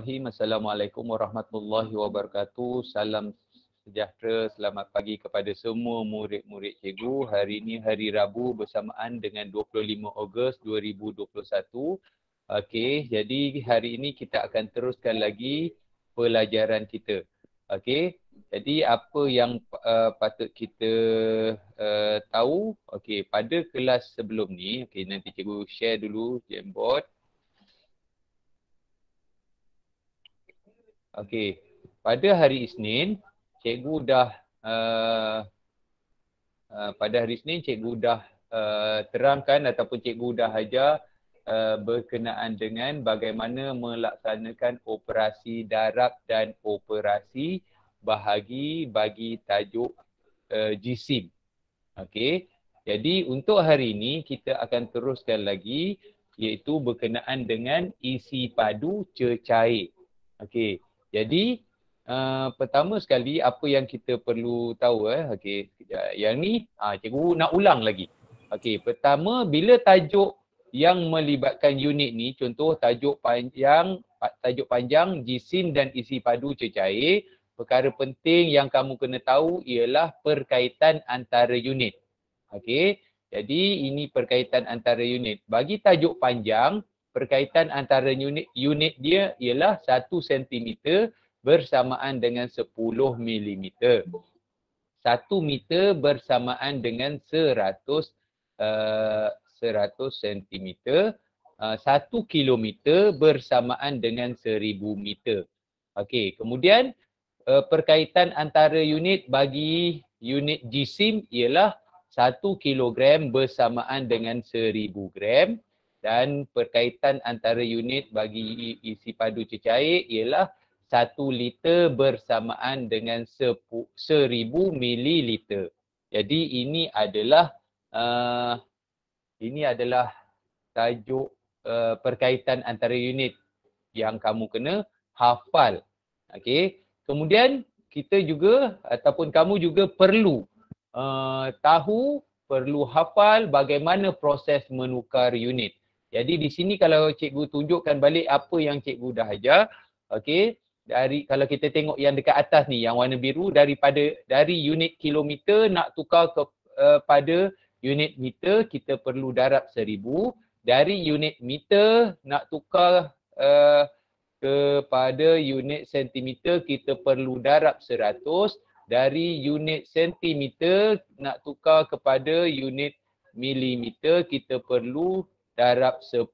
Assalamualaikum warahmatullahi wabarakatuh. Salam sejahtera, selamat pagi kepada semua murid-murid cikgu. Hari ini hari Rabu bersamaan dengan 25 Ogos 2021. Okey, jadi hari ini kita akan teruskan lagi pelajaran kita. Okey, jadi apa yang patut kita tahu? Okey, pada kelas sebelum ni, okey nanti cikgu share dulu Jamboard. Okey, pada hari Isnin, cikgu dah pada hari Isnin cikgu dah terangkan ataupun cikgu dah ajar berkenaan dengan bagaimana melaksanakan operasi darab dan operasi bahagi bagi tajuk jisim. Okey. Jadi untuk hari ini kita akan teruskan lagi iaitu berkenaan dengan isi padu cecair. Okey. Jadi pertama sekali apa yang kita perlu tahu okey, sekejap. Yang ni cikgu nak ulang lagi. Okey, pertama bila tajuk yang melibatkan unit ni, contoh tajuk panjang jisim dan isi padu cecair, perkara penting yang kamu kena tahu ialah perkaitan antara unit. Okey, jadi ini perkaitan antara unit. Bagi tajuk panjang, perkaitan antara unit dia ialah 1 cm bersamaan dengan 10 mm. 1 meter bersamaan dengan 100 cm. 1 kilometer bersamaan dengan 1000 meter. Okey, kemudian perkaitan antara unit bagi unit jisim ialah 1 kilogram bersamaan dengan 1000 gram dan perkaitan antara unit bagi isi padu cecair ialah 1 liter bersamaan dengan 1000 mililiter. Jadi ini adalah tajuk perkaitan antara unit yang kamu kena hafal. Okey. Kemudian kita juga ataupun kamu juga perlu perlu hafal bagaimana proses menukar unit. Jadi di sini kalau cikgu tunjukkan balik apa yang cikgu dah ajar, okey, kalau kita tengok yang dekat atas ni yang warna biru dari unit kilometer nak tukar pada unit meter kita perlu darab 1000, dari unit meter nak tukar kepada unit sentimeter kita perlu darab 100, dari unit sentimeter nak tukar kepada unit milimeter kita perlu darab 10.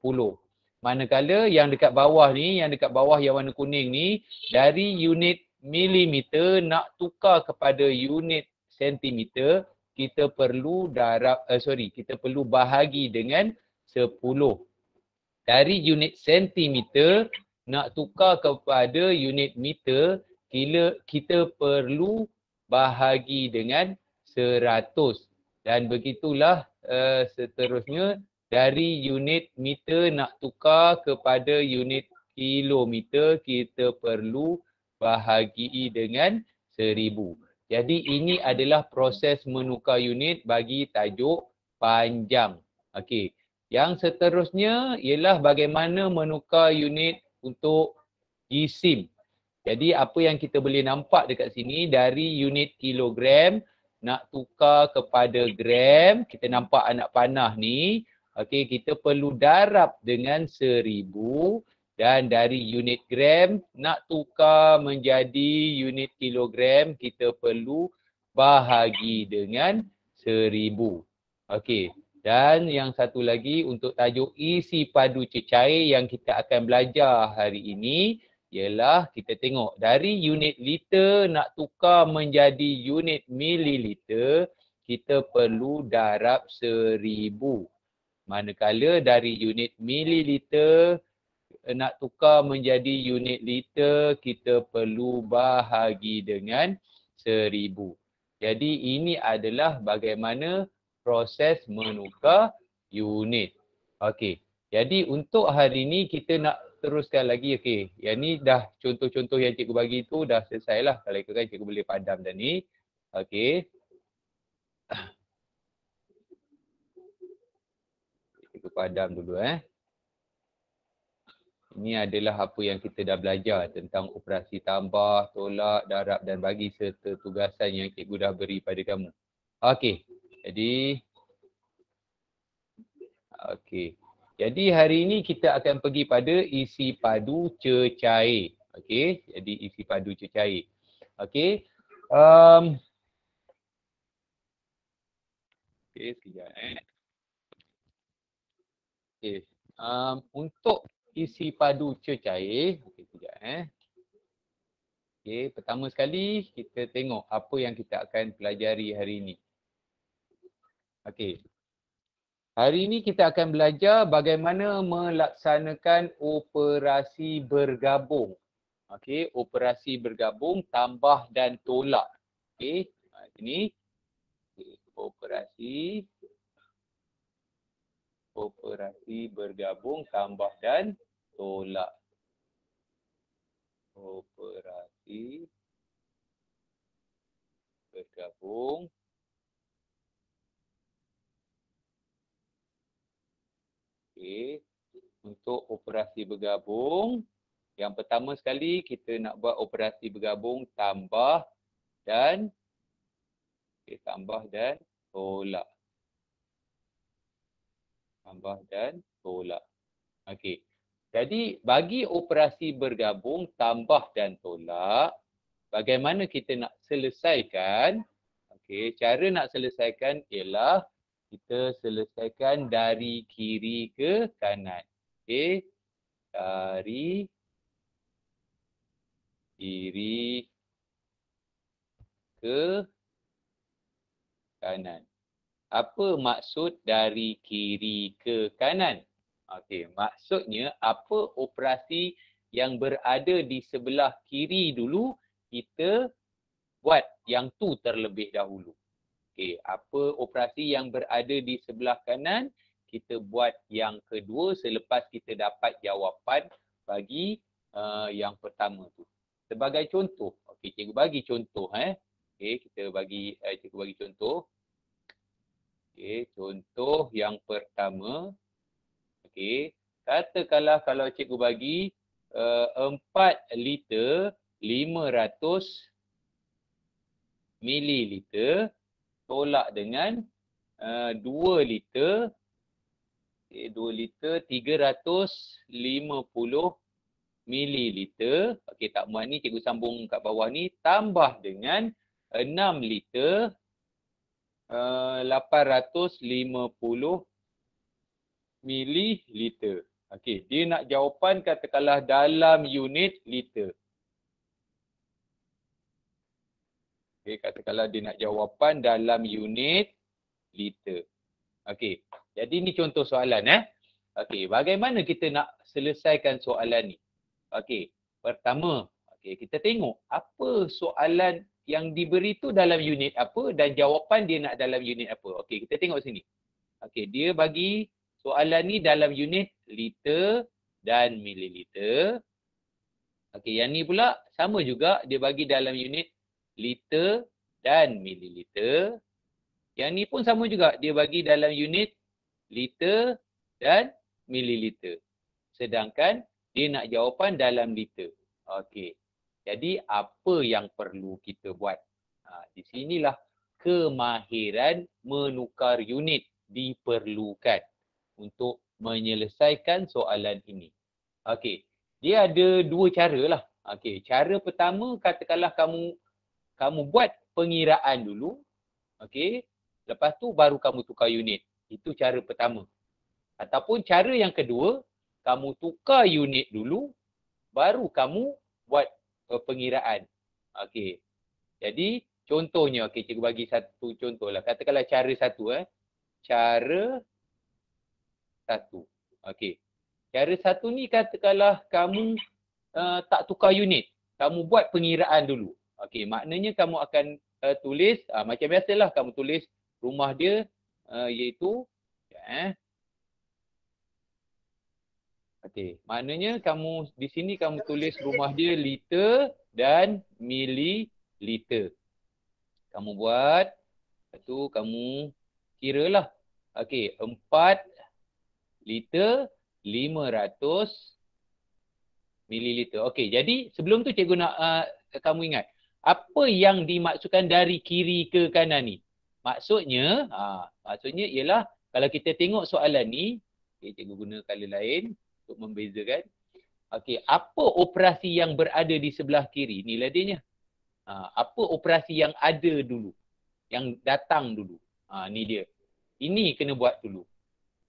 Manakala yang dekat bawah ni, yang dekat bawah yang warna kuning ni, dari unit milimeter nak tukar kepada unit sentimeter kita perlu kita perlu bahagi dengan 10. Dari unit sentimeter nak tukar kepada unit meter, kita perlu bahagi dengan 100. Dan begitulah seterusnya, dari unit meter nak tukar kepada unit kilometer, kita perlu bahagi dengan 1000. Jadi ini adalah proses menukar unit bagi tajuk panjang. Okey. Yang seterusnya ialah bagaimana menukar unit untuk jisim. Jadi apa yang kita boleh nampak dekat sini, dari unit kilogram nak tukar kepada gram, kita nampak anak panah ni, okey, kita perlu darab dengan 1000, dan dari unit gram nak tukar menjadi unit kilogram, kita perlu bahagi dengan 1000. Okey. Dan yang satu lagi untuk tajuk isi padu cecair yang kita akan belajar hari ini ialah kita tengok dari unit liter nak tukar menjadi unit mililiter, kita perlu darab 1000. Manakala dari unit mililiter nak tukar menjadi unit liter, kita perlu bahagi dengan 1000. Jadi ini adalah bagaimana proses menukar unit. Okey. Jadi untuk hari ni kita nak teruskan lagi. Okey. Yang ni dah contoh-contoh yang cikgu bagi tu dah selesai lah. Kalau ikutkan cikgu boleh padam dah ni. Okey. Cikgu padam dulu . Ini adalah apa yang kita dah belajar tentang operasi tambah, tolak, darab dan bagi serta tugasan yang cikgu dah beri pada kamu. Okey. Jadi hari ini kita akan pergi pada isi padu cecair. Okey. Jadi isi padu cecair. Okey. Okey, sekejap Okey. Untuk isi padu cecair, okey sekejap Okey, pertama sekali kita tengok apa yang kita akan pelajari hari ini. Okey. Hari ini kita akan belajar bagaimana melaksanakan operasi bergabung. Okey, operasi bergabung, tambah dan tolak. Okey, ini operasi bergabung, tambah dan tolak. Operasi bergabung, okey. Untuk operasi bergabung, yang pertama sekali kita nak buat operasi bergabung tambah dan tambah dan tolak. Tambah dan tolak. Okey. Jadi bagi operasi bergabung tambah dan tolak, bagaimana kita nak selesaikan? Okey, cara nak selesaikan ialah kita selesaikan dari kiri ke kanan. Okey. Dari kiri ke kanan. Apa maksud dari kiri ke kanan? Okey, maksudnya apa operasi yang berada di sebelah kiri dulu kita buat yang tu terlebih dahulu. Okey, apa operasi yang berada di sebelah kanan kita buat yang kedua selepas kita dapat jawapan bagi yang pertama tu. Sebagai contoh, okey cikgu bagi contoh Okey, cikgu bagi contoh. Okey, contoh yang pertama. Okey, katakanlah kalau cikgu bagi 4 liter 500 mililiter tolak dengan 2 liter 2 liter 350 mililiter. Okey, tak muat ni cikgu sambung kat bawah ni tambah dengan 6 liter 850 mililiter. Okey, dia nak jawapan katakanlah dalam unit liter. Okey, katakanlah dia nak jawapan dalam unit liter. Okey, jadi ni contoh soalan Okey, bagaimana kita nak selesaikan soalan ni? Okey, pertama, kita tengok apa soalan yang diberi tu dalam unit apa dan jawapan dia nak dalam unit apa. Okey, kita tengok sini. Okey, dia bagi soalan ni dalam unit liter dan mililiter. Okey, yang ni pula sama juga dia bagi dalam unit liter dan mililiter. Yang ni pun sama juga dia bagi dalam unit liter dan mililiter. Sedangkan dia nak jawapan dalam liter. Okey. Jadi apa yang perlu kita buat? Di sinilah kemahiran menukar unit diperlukan untuk menyelesaikan soalan ini. Okey. Dia ada dua cara lah. Okey. Cara pertama katakanlah kamu buat pengiraan dulu. Okey. Lepas tu baru kamu tukar unit. Itu cara pertama. Ataupun cara yang kedua, kamu tukar unit dulu, baru kamu buat pengiraan. Okey. Jadi contohnya, okey cikgu bagi satu contoh lah. Katakanlah cara satu Cara satu. Okey. Cara satu ni katakanlah kamu tak tukar unit. Kamu buat pengiraan dulu. Okey, maknanya kamu akan tulis macam biasalah kamu tulis rumah dia iaitu Okey, maknanya kamu di sini kamu tulis rumah dia liter dan mililiter. Kamu buat, lepas tu kamu kiralah. Okey, 4 liter 500 mililiter. Okey, jadi sebelum tu cikgu nak kamu ingat, apa yang dimaksudkan dari kiri ke kanan ni? Maksudnya ialah kalau kita tengok soalan ni, okay, cikgu guna color lain untuk membezakan. Okey, apa operasi yang berada di sebelah kiri? Inilah dia nya. Apa operasi yang ada dulu? Yang datang dulu. Ni dia. Ini kena buat dulu.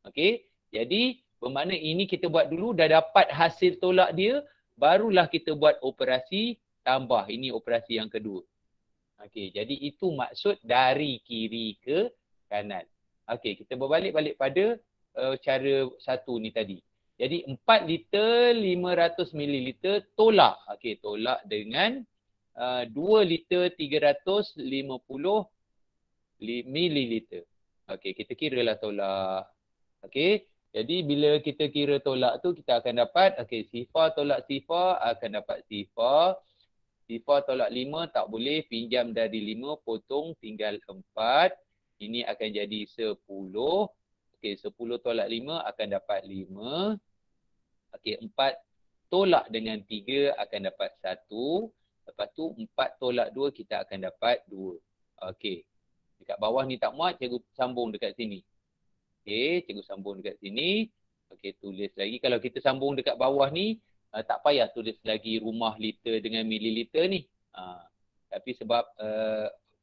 Okey, jadi bermakna ini kita buat dulu, dah dapat hasil tolak dia, barulah kita buat operasi tambah. Ini operasi yang kedua. Okey, jadi itu maksud dari kiri ke kanan. Okey, kita berbalik-balik pada cara satu ni tadi. Jadi 4 liter 500 mililiter tolak. Okey, tolak dengan 2 liter 350 mililiter. Okey, kita kiralah tolak. Okey, jadi bila kita kira tolak tu kita akan dapat, okey, sifar tolak sifar akan dapat sifar. Sifar tolak 5 tak boleh, pinjam dari 5 potong tinggal 4. Ini akan jadi 10. Okey, 10 tolak 5 akan dapat 5. Okey, 4 tolak dengan 3 akan dapat 1. Lepas tu 4 tolak 2 kita akan dapat 2. Okey. Dekat bawah ni tak muat, cikgu sambung dekat sini. Okey, cikgu sambung dekat sini. Okey, tulis lagi. Kalau kita sambung dekat bawah ni, tak payah tulis lagi rumah liter dengan mililiter ni. Tapi sebab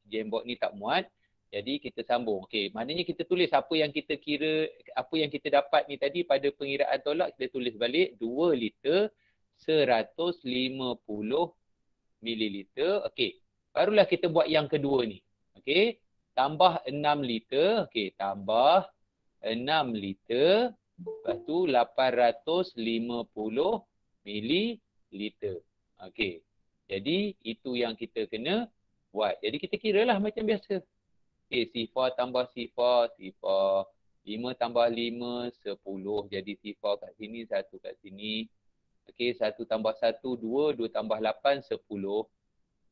Jamboard ni tak muat, jadi kita sambung. Okey, maknanya kita tulis apa yang kita kira, apa yang kita dapat ni tadi pada pengiraan tolak, kita tulis balik 2 liter 150 mililiter. Okey, barulah kita buat yang kedua ni. Okey, tambah 6 liter. Okey, tambah 6 liter. Lepas tu 850 mililiter. Okey, jadi itu yang kita kena buat. Jadi kita kiralah macam biasa. Okey, sifar tambah sifar, sifar. 5 tambah 5, 10. Jadi sifar kat sini, 1 kat sini. Okey, 1 tambah 1, 2. 2 tambah 8, 10.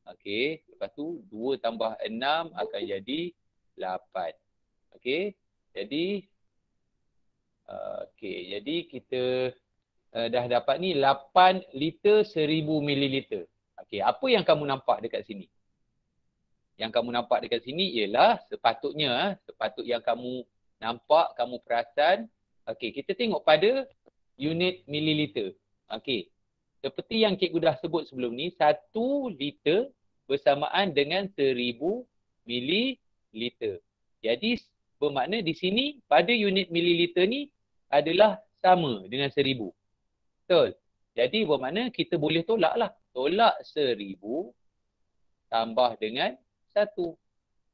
Okey, lepas tu 2 tambah 6 akan jadi 8. Okey, jadi jadi kita dah dapat ni 8 liter 1000 mililiter. Okey, apa yang kamu nampak dekat sini? Yang kamu nampak dekat sini ialah sepatutnya, sepatut yang kamu nampak, kamu perasan. Okey, kita tengok pada unit mililiter. Okey, seperti yang cikgu dah sebut sebelum ni, 1 liter bersamaan dengan 1000 mililiter. Jadi bermakna di sini pada unit mililiter ni adalah sama dengan 1000. Betul? Jadi bermakna kita boleh tolak lah. Tolak 1000 tambah dengan 1.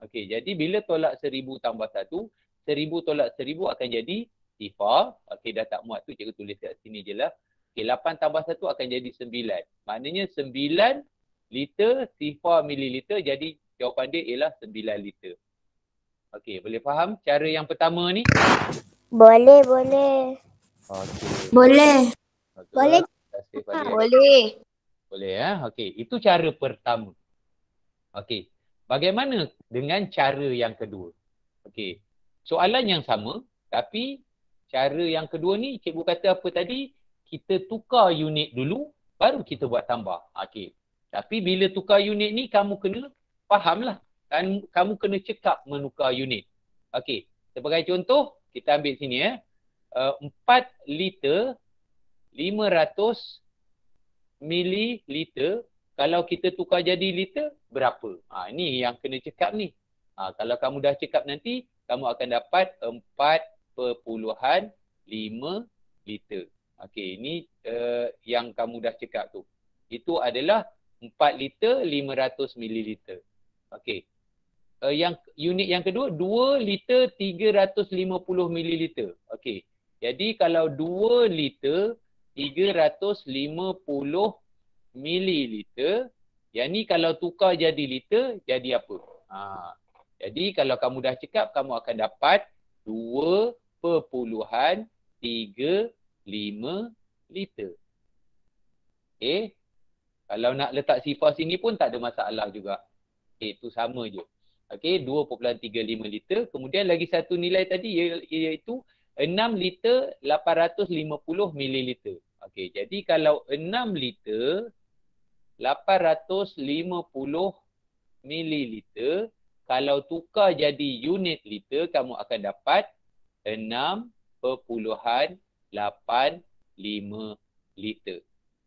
Okey, jadi bila tolak 1000 tambah 1, 1000 tolak 1000 akan jadi sifar. Okey, dah tak muat tu cikgu tulis kat sini je lah. Okey, 8 tambah 1 akan jadi 9. Maknanya 9 liter sifar mililiter, jadi jawapan dia ialah 9 liter. Okey, boleh faham cara yang pertama ni? Boleh, boleh. Okey. Boleh. Okay. Boleh. Boleh. Boleh Okey, itu cara pertama. Okey. Bagaimana dengan cara yang kedua? Okey. Soalan yang sama, tapi cara yang kedua ni cikgu kata apa tadi? Kita tukar unit dulu, baru kita buat tambah. Okey. Tapi bila tukar unit ni kamu kena fahamlah. Kamu kena cekap menukar unit. Okey. Sebagai contoh, kita ambil sini 4 liter 500 mililiter, kalau kita tukar jadi liter, berapa? Ini yang kena cekap ni. Kalau kamu dah cekap nanti, kamu akan dapat 4.5 liter. Okey, ini yang kamu dah cekap tu. Itu adalah 4 liter 500 mililiter. Okey. Yang unit yang kedua 2 liter 350 mililiter. Okey. Jadi kalau 2 liter 350 mililiter, yang ni kalau tukar jadi liter jadi apa? Jadi kalau kamu dah cekap, kamu akan dapat 2.35 liter. Okey. Kalau nak letak sifar sini pun tak ada masalah juga. Okey, itu sama je. Okey, 2.35 liter. Kemudian lagi satu nilai tadi iaitu 6 liter 850 mililiter. Okey, jadi kalau 6 liter 850 mililiter, kalau tukar jadi unit liter, kamu akan dapat 6.85 liter.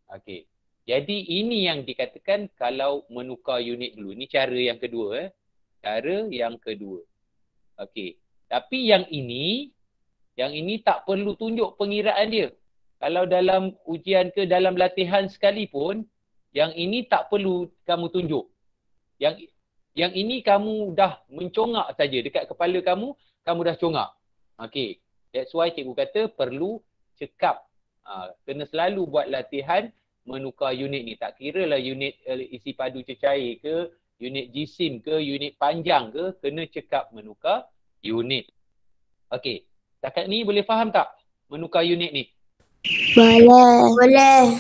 Okey. Jadi ini yang dikatakan kalau menukar unit dulu. Ini cara yang kedua. Cara yang kedua. Okey. Tapi yang ini tak perlu tunjuk pengiraan dia. Kalau dalam ujian ke dalam latihan sekalipun, yang ini tak perlu kamu tunjuk. Yang ini kamu dah mencongak saja dekat kepala kamu dah congak. Okey. That's why cikgu kata perlu cekap. Kena selalu buat latihan menukar unit ni. Tak kira lah unit isi padu cecair ke, unit jisim ke, unit panjang ke, kena cekap menukar unit. Okey. Setakat ni boleh faham tak menukar unit ni? Boleh.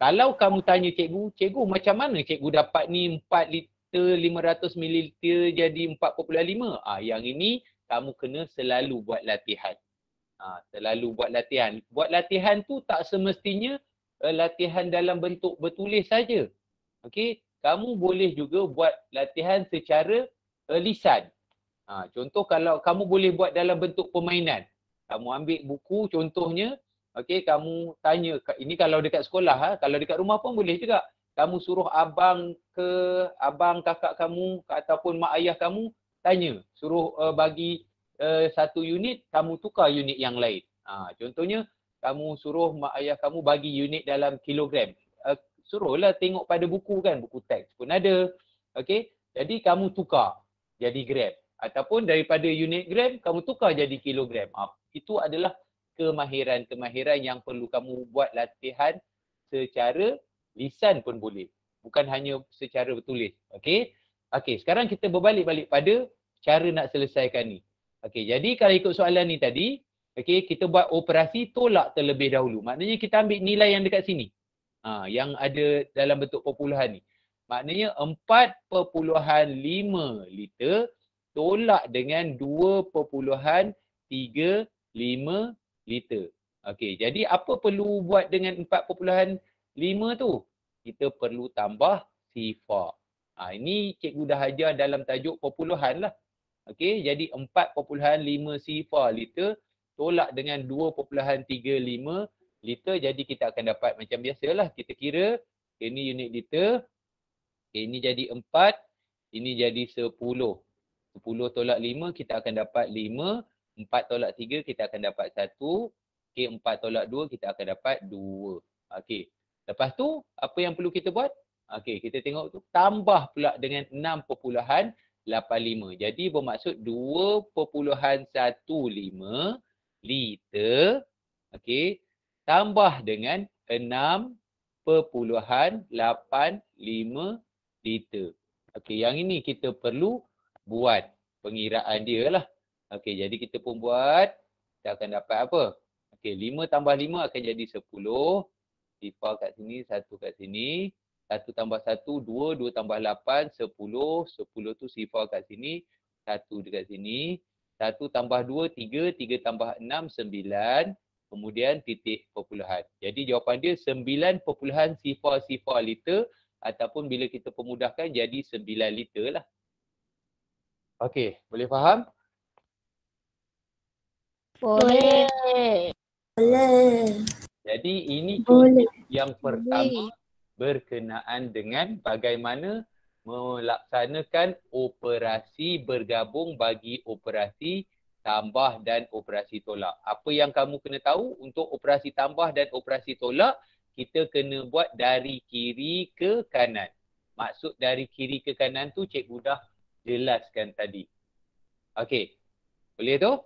Kalau kamu tanya cikgu macam mana cikgu dapat ni 4 liter 500 mililiter jadi 4.5? Yang ini kamu kena selalu buat latihan. Selalu buat latihan. Buat latihan tu tak semestinya latihan dalam bentuk bertulis saja. Okey, kamu boleh juga buat latihan secara lisan. Contoh kalau kamu boleh buat dalam bentuk permainan. Kamu ambil buku contohnya, okey, kamu tanya, ini kalau dekat sekolah, kalau dekat rumah pun boleh juga. Kamu suruh abang kakak kamu ataupun mak ayah kamu tanya, suruh bagi satu unit, kamu tukar unit yang lain. Contohnya, kamu suruh mak ayah kamu bagi unit dalam kilogram. Suruhlah tengok pada buku kan, buku teks pun ada. Okey, jadi kamu tukar jadi gram. Ataupun daripada unit gram, kamu tukar jadi kilogram. Itu adalah kemahiran-kemahiran yang perlu kamu buat latihan secara lisan pun boleh. Bukan hanya secara bertulis. Okey? Okey, sekarang kita berbalik-balik pada cara nak selesaikan ni. Okey, jadi kalau ikut soalan ni tadi, okey, kita buat operasi tolak terlebih dahulu. Maknanya kita ambil nilai yang dekat sini. Yang ada dalam bentuk perpuluhan ni. Maknanya 4.5 liter tolak dengan 2.35 liter. Okey, jadi apa perlu buat dengan 4.5 tu? Kita perlu tambah sifar. Ini cikgu dah ajar dalam tajuk perpuluhan lah. Okey, jadi 4.5 sifar liter tolak dengan 2.35 liter. Jadi kita akan dapat macam biasalah. Kita kira ini unit liter. Ini jadi 4. Ini jadi 10. 10 tolak 5 kita akan dapat 5. 4 tolak 3 kita akan dapat 1. Okey, 4 tolak 2 kita akan dapat 2. Okey. Lepas tu apa yang perlu kita buat? Okey, kita tengok tu tambah pula dengan 6.85. Jadi bermaksud 2.15 liter. Okey, tambah dengan 6.85 liter. Okey, yang ini kita perlu buat pengiraan dia lah. Okey, jadi kita pun buat. Kita akan dapat apa? Okey, 5 tambah 5 akan jadi 10. Sifar kat sini, 1 kat sini. 1 tambah 1, 2. 2 tambah 8, 10. 10 tu sifar kat sini. 1 dekat sini. 1 tambah 2, 3. 3 tambah 6, 9. Kemudian titik perpuluhan. Jadi jawapan dia 9 perpuluhan sifar liter. Ataupun bila kita pemudahkan jadi 9 liter lah. Okey, boleh faham? Boleh. Jadi ini contoh yang pertama berkenaan dengan bagaimana melaksanakan operasi bergabung bagi operasi tambah dan operasi tolak. Apa yang kamu kena tahu untuk operasi tambah dan operasi tolak, kita kena buat dari kiri ke kanan. Maksud dari kiri ke kanan tu cikgu dah jelaskan tadi. Okey. Boleh tu?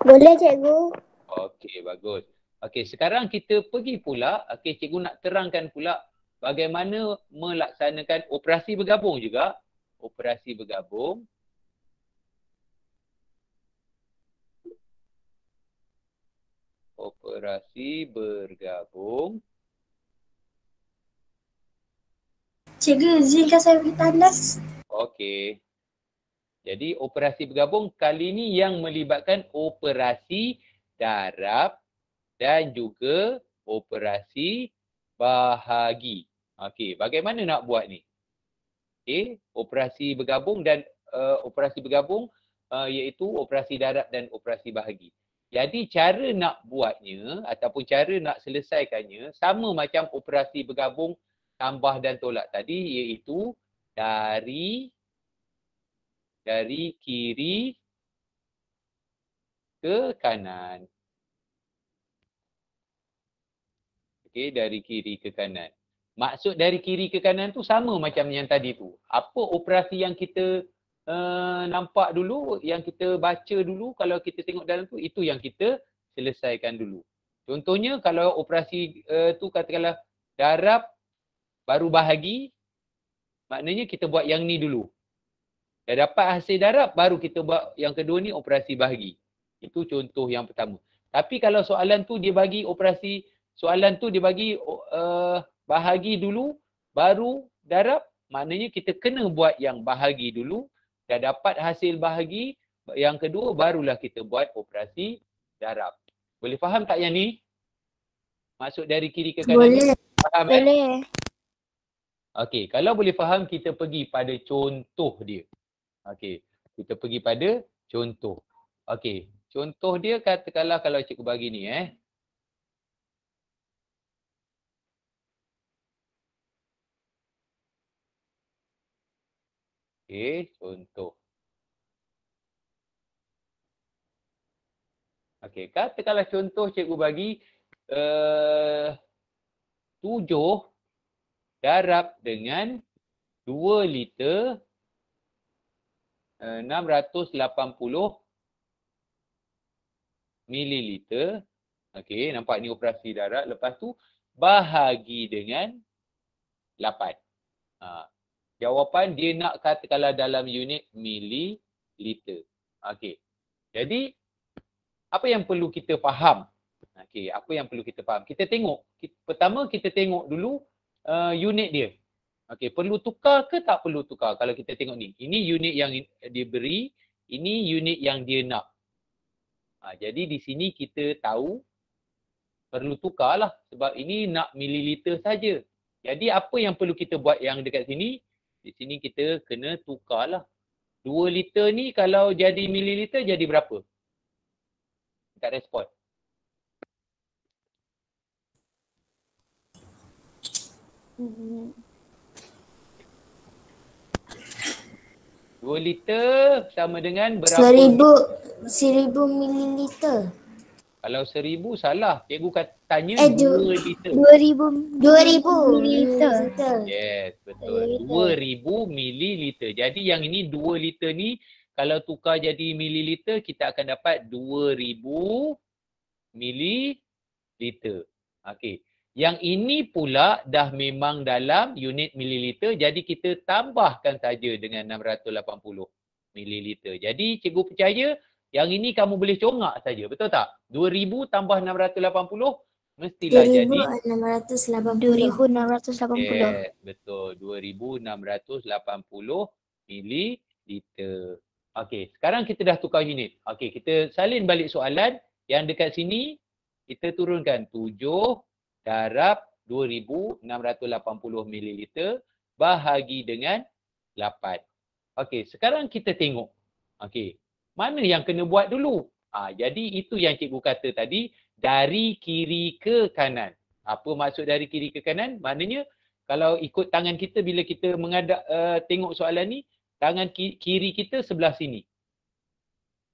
Boleh cikgu. Okey, bagus. Okey, sekarang kita pergi pula. Okey, cikgu nak terangkan pula bagaimana melaksanakan operasi bergabung juga. Operasi bergabung. Operasi bergabung. Cikgu, izinkan saya pergi tandas. Okey. Jadi operasi bergabung kali ini yang melibatkan operasi darab dan juga operasi bahagi. Okey, bagaimana nak buat ni? Okey, operasi bergabung dan operasi bergabung iaitu operasi darab dan operasi bahagi. Jadi cara nak buatnya ataupun cara nak selesaikannya sama macam operasi bergabung tambah dan tolak tadi, iaitu dari kiri ke kanan. Okey, dari kiri ke kanan. Maksud dari kiri ke kanan tu sama macam yang tadi tu. Apa operasi yang kita nampak dulu, yang kita baca dulu, kalau kita tengok dalam tu, itu yang kita selesaikan dulu. Contohnya kalau operasi tu katakanlah darab baru bahagi, maknanya kita buat yang ni dulu. Dah dapat hasil darab, baru kita buat yang kedua ni operasi bahagi. Itu contoh yang pertama. Tapi kalau soalan tu dia bagi bahagi dulu, baru darab, maknanya kita kena buat yang bahagi dulu. Dah dapat hasil bahagi, yang kedua barulah kita buat operasi darab. Boleh faham tak yang ni? Maksud dari kiri ke kanan ni? Faham, Boleh. Okey, kalau boleh faham, kita pergi pada contoh dia. Okey, kita pergi pada contoh. Okey, contoh dia katakanlah kalau cikgu bagi ni Okey, contoh. Okey, katakanlah contoh cikgu bagi 7 darab dengan 2 liter 680 mililiter. Okey, nampak ni operasi darab. Lepas tu bahagi dengan 8. Jawapan dia nak katakanlah dalam unit mililiter. Okey. Jadi apa yang perlu kita faham? Okey, apa yang perlu kita faham? Kita tengok. Pertama kita tengok dulu unit dia. Okey, perlu tukar ke tak perlu tukar? Kalau kita tengok ni, ini unit yang dia beri, ini unit yang dia nak. Jadi di sini kita tahu perlu tukarlah sebab ini nak mililiter saja. Jadi apa yang perlu kita buat yang dekat sini? Di sini kita kena tukarlah. 2 liter ni kalau jadi mililiter jadi berapa? Tak respon. Hmm. 2 liter sama dengan berapa? 1000 mililiter. Kalau 1000 salah. Cikgu tanya 2 liter. 2000 mililiter. Yes, betul. 2000 mililiter. Jadi yang ini 2 liter ni kalau tukar jadi mililiter kita akan dapat 2000 mililiter. Okey. Yang ini pula dah memang dalam unit mililiter, jadi kita tambahkan saja dengan 680 mililiter. Jadi cikgu percaya yang ini kamu boleh congak saja, betul tak? 2000 tambah 680 mestilah jadi 2680. Yes, betul. 2680 mililiter. Okey, sekarang kita dah tukar unit. Okey, kita salin balik soalan. Yang dekat sini kita turunkan 7 darab 2680 mililiter bahagi dengan 8. Okey, sekarang kita tengok. Okey, mana yang kena buat dulu? Jadi itu yang cikgu kata tadi, dari kiri ke kanan. Apa maksud dari kiri ke kanan? Maknanya kalau ikut tangan kita bila kita menghadap tengok soalan ni, tangan kiri kita sebelah sini.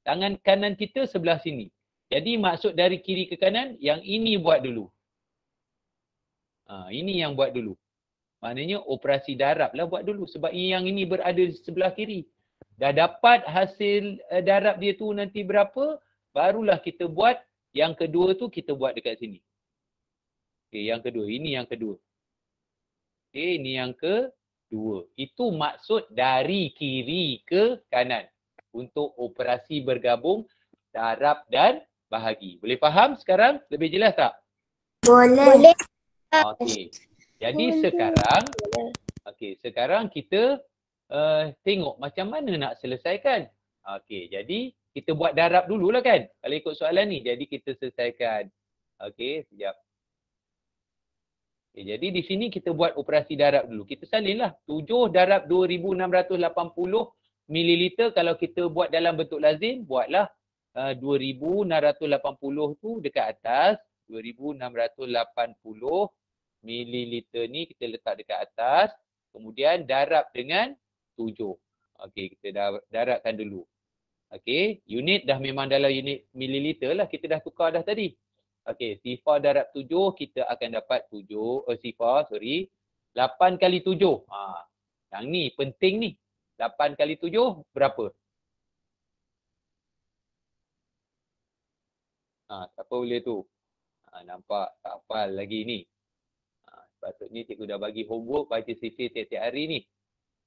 Tangan kanan kita sebelah sini. Jadi maksud dari kiri ke kanan, yang ini buat dulu. Ini yang buat dulu. Maknanya operasi darab lah buat dulu sebab yang ini berada di sebelah kiri. Dah dapat hasil darab dia tu nanti berapa, barulah kita buat yang kedua tu kita buat dekat sini. Okey, yang kedua. Ini yang kedua. Okey, ini yang kedua. Itu maksud dari kiri ke kanan. Untuk operasi bergabung darab dan bahagi. Boleh faham sekarang? Lebih jelas tak? tengok macam mana nak selesaikan. Okey, jadi kita buat darab dululah kan. Kalau ikut soalan ni, jadi kita selesaikan. Okey, sekejap. Okay, jadi di sini kita buat operasi darab dulu. Kita salinlah 7 darab 2680 ml. Kalau kita buat dalam bentuk lazim, buatlah 2680 tu dekat atas. 2680 ml ni kita letak dekat atas. Kemudian darab dengan 7. Okey, kita darabkan dulu. Okey, unit dah memang dalam unit mililiter lah. Kita dah tukar dah tadi. Okey, sifar darab 7 kita akan dapat 8 kali 7. Yang ni penting ni. 8 kali 7 berapa? Siapa boleh tu? Nampak tak hafal lagi ni. Sepatutnya cikgu dah bagi homework baca sifir tiap-tiap hari ni.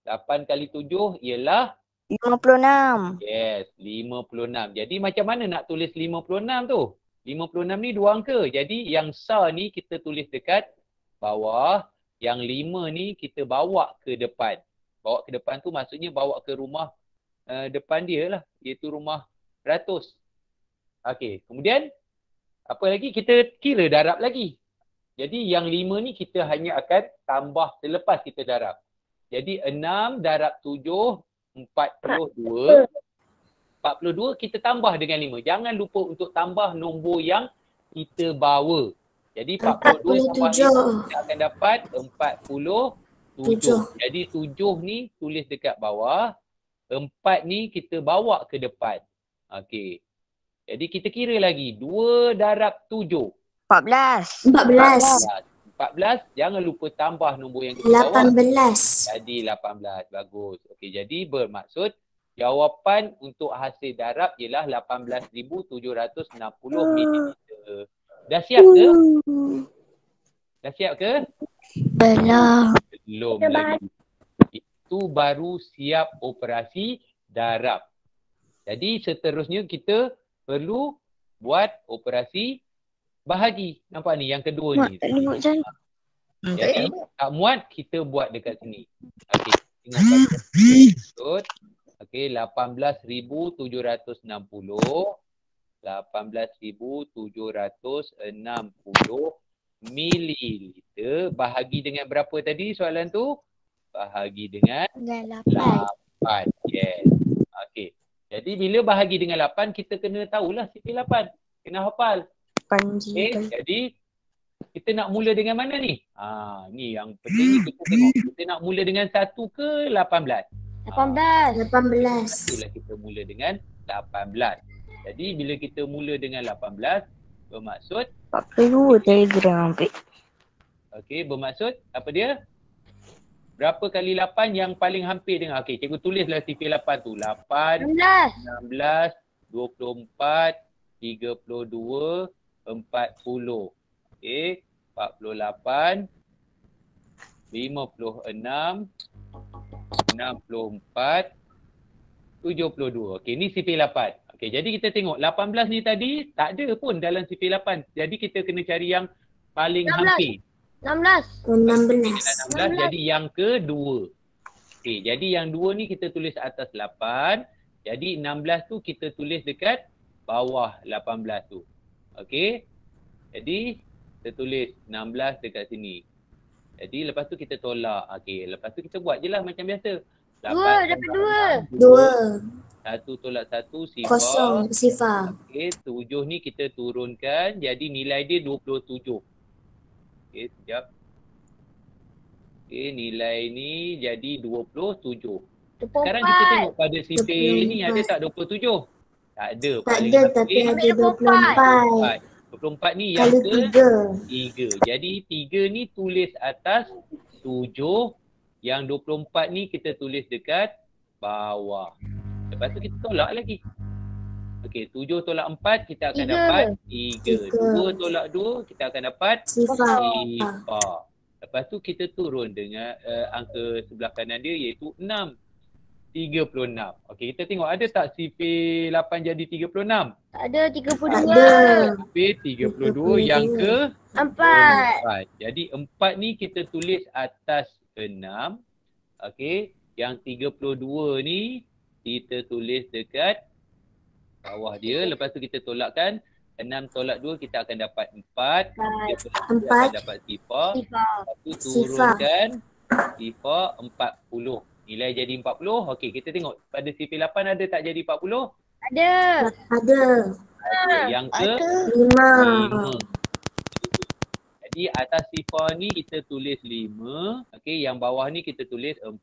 8 kali 7 ialah 56. yes, 56. Jadi macam mana nak tulis 56 tu? 56 ni 2 angka. Jadi yang sa ni kita tulis dekat bawah. Yang 5 ni kita bawa ke depan. Bawa ke depan tu maksudnya bawa ke rumah depan dia lah. Iaitu rumah ratus. Okey, kemudian apa lagi? Kita kira darab lagi. Jadi yang 5 ni kita hanya akan tambah selepas kita darab. Jadi 6 darab 7, 42. 42 kita tambah dengan 5. Jangan lupa untuk tambah nombor yang kita bawa. Jadi 42 tambah 5 kita akan dapat 47. Jadi 7 ni tulis dekat bawah. 4 ni kita bawa ke depan. Okey. Jadi kita kira lagi. 2 darab 7. 14. 14. Jangan lupa tambah nombor yang kita bawa. 18. Jadi 18. Bagus. Okey, jadi bermaksud jawapan untuk hasil darab ialah 18,760 ml. Dah siap ke? Dah siap ke? Belum. Belum lagi. Itu baru siap operasi darab. Jadi seterusnya kita perlu buat operasi bahagi. Nampak ni yang kedua ni. Jadi tak muat kita buat dekat sini. Okey. Tengok. Okey, 18,760 mililiter bahagi dengan berapa tadi soalan tu? Bahagi dengan 8. Yes. Okey. Jadi bila bahagi dengan 8 kita kena tahulah sifir 8. Kena hafal. Okey, jadi kita nak mula dengan mana ni? Ni yang penting ni kita tengok. Kita nak mula dengan 1 ke 18? 18. Itulah kita mula dengan 18. Jadi bila kita mula dengan 18 bermaksud 42 telegram ambil. okey, bermaksud apa dia? Berapa kali 8 yang paling hampir dengan cikgu tulislah sifir 8 tu. 8, 16, 24, 32, 40. Okey, 48, 56, 64, 72. Okey, ni sifir 8. Okey, jadi kita tengok 18 ni tadi tak ada pun dalam sifir 8. Jadi kita kena cari yang paling 16. hampir. 16. 16. Jadi yang kedua. Okey, jadi yang dua ni kita tulis atas 8. Jadi 16 tu kita tulis dekat bawah 18 tu. Okey. Jadi kita tulis 16 dekat sini. Jadi lepas tu kita tolak. Okey, lepas tu kita buat je lah macam biasa. 2 dapat 2. 1 tolak 1 sifar. Kosong sifar. Okey, 7 ni kita turunkan. Jadi nilai dia 27. Okey, sekejap. Okey, nilai ni jadi 27. Sekarang kita tengok pada sifir ni ada tak 27? Tak ada. Tak ada tapi ada 24. 24 ni Kali yang 3. Jadi 3 ni tulis atas 7. Yang 24 ni kita tulis dekat bawah. Lepas tu kita tolak lagi. Okey, 7 tolak 4 kita akan dapat 3. 2 tolak 2 kita akan dapat Sifar. Lepas tu kita turun dengan angka sebelah kanan dia iaitu 6. 36. Okey, kita tengok ada tak sifir 8 jadi 36? Ada 32. Ada. Sifir 32 yang ke 4. 4. Jadi 4 ni kita tulis atas 6. Okey. Yang 32 ni kita tulis dekat bawah dia. Lepas tu kita tolakkan. 6 tolak 2 kita akan dapat 4. 3 kita akan dapat sifar. Lepas tu turunkan sifar 40. Nilai jadi 40. Okey, kita tengok pada sifar 8 ada tak jadi 40? Ada. Yang ke 5. 5. Jadi atas sifar ni kita tulis 5. Okey, yang bawah ni kita tulis 40.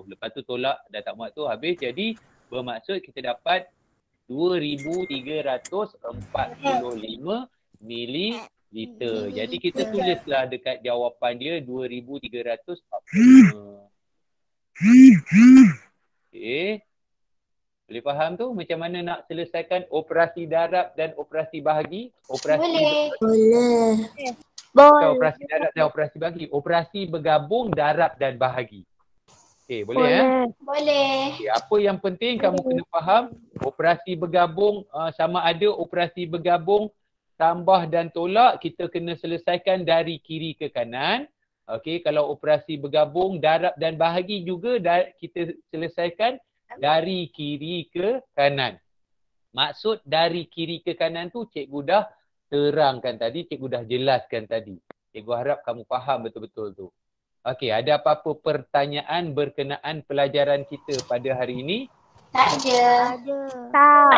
Lepas tu tolak dah tak muat tu habis. Jadi bermaksud kita dapat 2345 mililiter. Jadi kita tulislah dekat jawapan dia 2345. Okey. Boleh faham tu macam mana nak selesaikan operasi darab dan operasi bahagi? Boleh. Bukan operasi darab dan operasi bahagi. Operasi bergabung darab dan bahagi. Okey, boleh. Boleh. Okay, apa yang penting kamu kena faham, operasi bergabung sama ada operasi bergabung tambah dan tolak kita kena selesaikan dari kiri ke kanan. Okey, kalau operasi bergabung darab dan bahagi juga kita selesaikan dari kiri ke kanan. Maksud dari kiri ke kanan tu cikgu dah terangkan tadi, cikgu dah jelaskan tadi. Cikgu harap kamu faham betul-betul tu. Okey, ada apa-apa pertanyaan berkenaan pelajaran kita pada hari ini? Tak ada.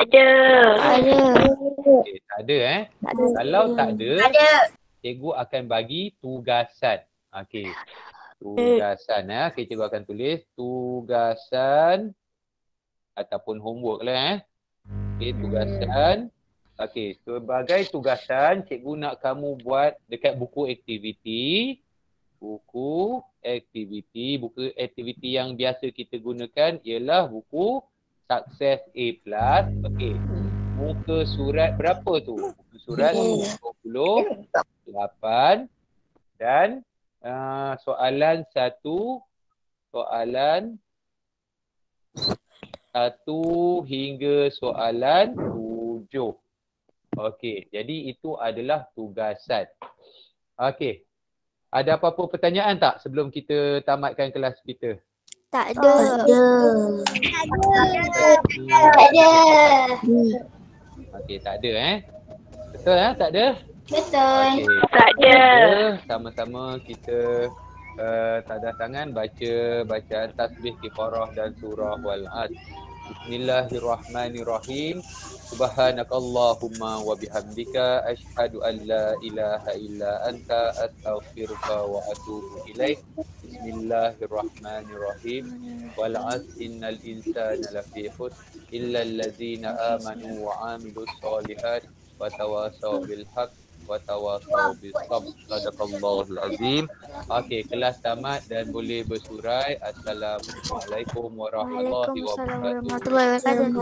Okay, tak ada Kalau tak ada, cikgu akan bagi tugasan. Okey. Tugasan Okey, cikgu akan tulis tugasan ataupun homework lah Okey, tugasan. Okey, sebagai tugasan cikgu nak kamu buat dekat buku aktiviti. Buku aktiviti yang biasa kita gunakan ialah buku Sukses A+. Okey. Muka surat berapa tu? Muka surat 28 dan soalan 1 hingga soalan 7. Okey, jadi itu adalah tugasan. Okey. Ada apa-apa pertanyaan tak sebelum kita tamatkan kelas kita? Tak ada. Okey, tak ada Betul tak ada? Betul. Okay. Tak ada. Sama-sama kita tadah tangan baca bacaan tasbih kifarah dan surah wal Asr. Bismillahirrahmanirrahim. Subhanakallahumma wa bihamdika asyhadu an la ilaha illa anta astaghfiruka wa atubu ilaik. Bismillahirrahmanirrahim. Wal 'asr innal insana lafi khusr illa allazina amanu wa 'amilus solihat wa tawasaw bil haqq wa tawasaw bis sabr. Sadaqallahul azim. Okey, kelas tamat dan boleh bersurai. Assalamualaikum warahmatullahi wabarakatuh.